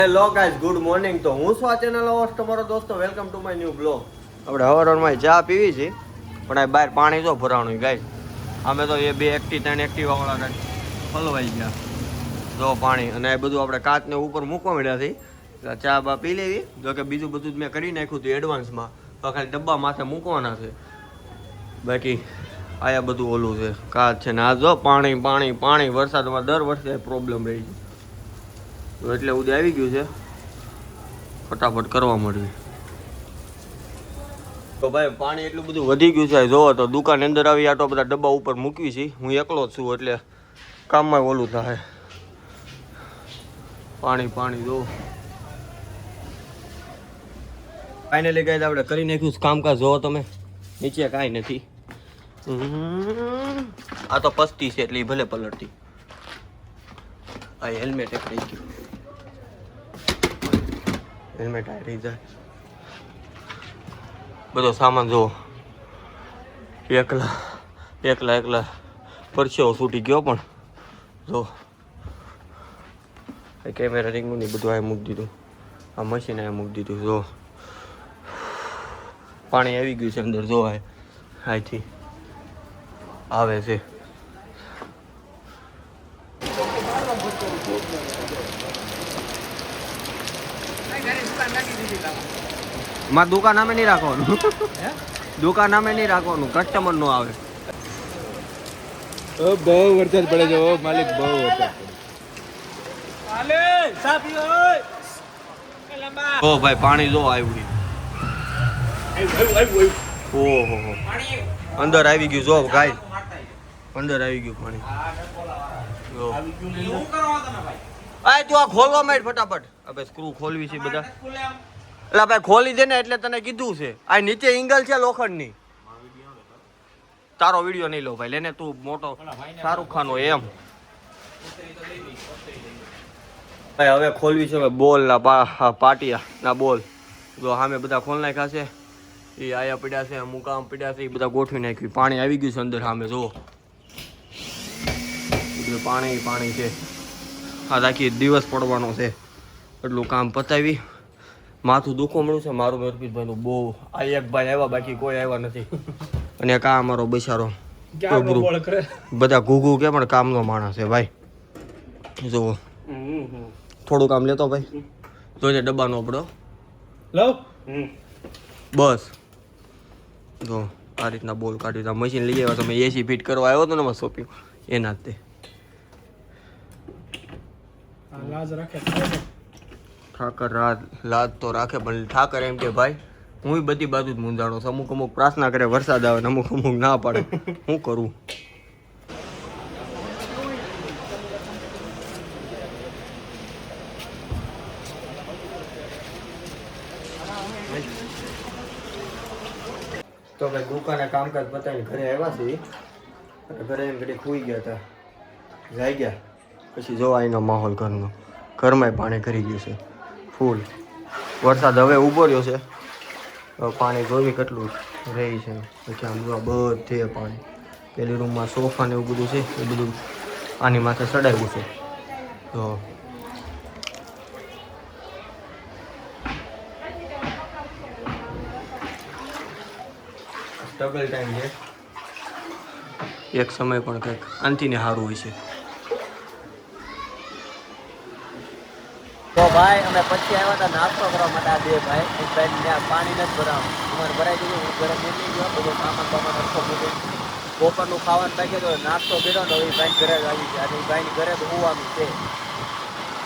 Hello guys, good morning. તો હું છું આ ચેનલ હોસ્ટ તમારો દોસ્તો. Welcome to my new blog. આપણે હવારમાં ચા પીવી છે, પણ આ બહાર પાણી તો ભરાણું ગાઈઝ. અમે તો એ 2 એક્ટિવ 3 એક્ટિવા વાળા હલવાઈ ગયા જો પાણી, અને એ બધું આપણે કાચને ઉપર મૂકવા મળ્યા છે. ચા બા પી લેવી. જો કે બીજું બધું મેં કરી નાખ્યું હતું એડવાન્સમાં, તો ખાલી ડબ્બા માથે મૂકવાના છે. બાકી આયા બધું ઓલું છે, કાચ છે ને આ જો પાણી પાણી પાણી. વરસાદમાં દર વર્ષે પ્રોબ્લેમ રહી છે, એટલે ઉદય આવી ગયું છે. ફટાફટ કરવા મળ્યું તો ભાઈ પાણી એટલું બધું વધી ગયું છે. જોવો તો દુકાન અંદર આવી આટો બધા ડબ્બા ઉપર મૂકવી છે. હું એકલો જ છું એટલે કામમાં ઓલું થાય. પાણી પાણી જો ફાઇનલી ગાઈસ આપણે કરી નાખ્યું કામકાજ. જોવો તમે નીચે કાંઈ નથી. આ તો પસ્તી છે એટલે ભલે પલટતી. આ હેલ્મેટ એક રહી ગયું, હેલ્મેટ આ રહી જાય. બધો સામાન જુઓ, એકલા પરસેવો છૂટી ગયો. પણ જો કેમેરા રિંગનું નહીં બધું આ મૂકી દીધું, આ મશીન આ મૂકી દીધું. જો પાણી આવી ગયું છે અંદર. જો અહીંથી આવે છે. માં દુકાન નામે નહીં રાખવાનું, દુકાન નામે નહીં રાખવાનું, કસ્ટમર નો આવે. બહુ વરસાદ પડે છે માલિક, બહુ વરસાદ. ઓ ભાઈ પાણી જો આવ્યું. ઓહો અંદર આવી ગયું. જો ગાય અંદર આવી ગયું પાણી. આ તું આ ખોલવા માંડ ફટાફટ. હવે સ્ક્રૂ ખોલવી છે બધા. એટલે ભાઈ ખોલી દે ને, એટલે તને કીધું છે. આ નીચે એંગલ છે લોખંડની. તારો વિડીયો નહીં લો ભાઈ, લેને તું મોટો શાહરુખ ખાન હોય એમ. ભાઈ હવે ખોલવી છે બોલ ના પાટિયા ના બોલ. જો સામે બધા ખોલ નાખ્યા છે. એ આયા પડ્યા છે, અમુક આમ પડ્યા છે, એ બધા ગોઠવી નાખ્યું. પાણી આવી ગયું છે અંદર સામે. જુઓ પાણી પાણી છે. આ આખી દિવસ પડવાનો છે. એટલું કામ પતાવી માથું દુખવા મળ્યું છે મારું, અર્પિતભાઈનું બહુ. આ એક ભાઈ આવ્યા, બાકી કોઈ આવ્યા નથી. અને કા અમારો બિચારો બધા ઘૂઘું કે પણ કામનો માણસ છે ભાઈ. જુઓ થોડું કામ લેતો ભાઈ, જોજે ડબ્બા નો પડો બસ. જો આ રીતના બોલ કાઢી દીધા. મશીન લઈ આવ્યા. તમે એસી ફિટ કરવા આવ્યો હતો ને એમાં શોપિંગ એના જ તે. ઠાકર લાજ તો રાખે, પણ ઠાકર એમ કે ભાઈ હું બધી બાજુ જ મૂંઝાણો છું. અમુક પ્રાર્થના કરે વરસાદ આવે ને અમુક ના પાડે. શું કરું? તો ભાઈ દુકાને કામકાજ બતાવીને ઘરે આવ્યા છે. ઘરે એમ ઘડી ખુઈ ગયા હતા, જાય ગયા. પછી જોવા એનો માહોલ ઘરનો. ઘરમાં પાણી કરી ગયું છે ફૂલ. વરસાદ હવે ઊભો રહ્યો છે. પાણી જોવી કેટલું રહી છે. પછી આમ જોવા બધે પાણી. પેલી રૂમમાં સોફા ને એવું બધું છે, એ બધું આની માથે ચડાવ્યું છે. તો સ્ટ્રગલ ટાઈમ છે. એક સમય પણ કંઈક આનથી સારું હોય છે. તો ભાઈ અમે પછી આવ્યા હતા નાસ્તો કરવા માટે. આ 2 ભાઈ, એક ભાઈ ત્યાં પાણી નથી ભરાવાનું, અમારે ભરાઈ દીધું. હું ઘરે નીકળી ગયો, બધો સામાન બામાન રખો મૂક્યો. બપોરનું ખાવાનું પાકી તો નાસ્તો કર્યો ને. એ ભાઈ ઘરે જ આવી ગયા, અને એ ભાઈની ઘરે તો હોવાનું છે.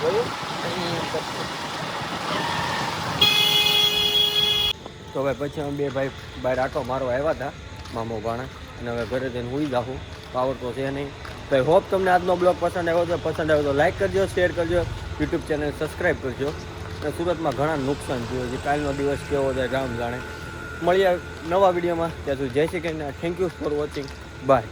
જોયું? તો ભાઈ પછી અમે 2 ભાઈ બહાર આટો મારવા આવ્યા હતા મામો ભાણા, અને હવે ઘરે જઈને હુઈ જાઉં. પાવર તો છે નહીં. તો હોપ તમને આજનો બ્લોગ પસંદ આવ્યો તો લાઈક કરજો, શેર કરજો, યુટ્યુબ ચેનલ સબસ્ક્રાઈબ કરજો. અને સુરતમાં ઘણા નુકસાન થયું છે. કાલનો દિવસ કેવો જાય રામ જાણે. મળીએ નવા વિડીયોમાં. ત્યાં સુધી જય Shri Krishna. Thank you for watching. By.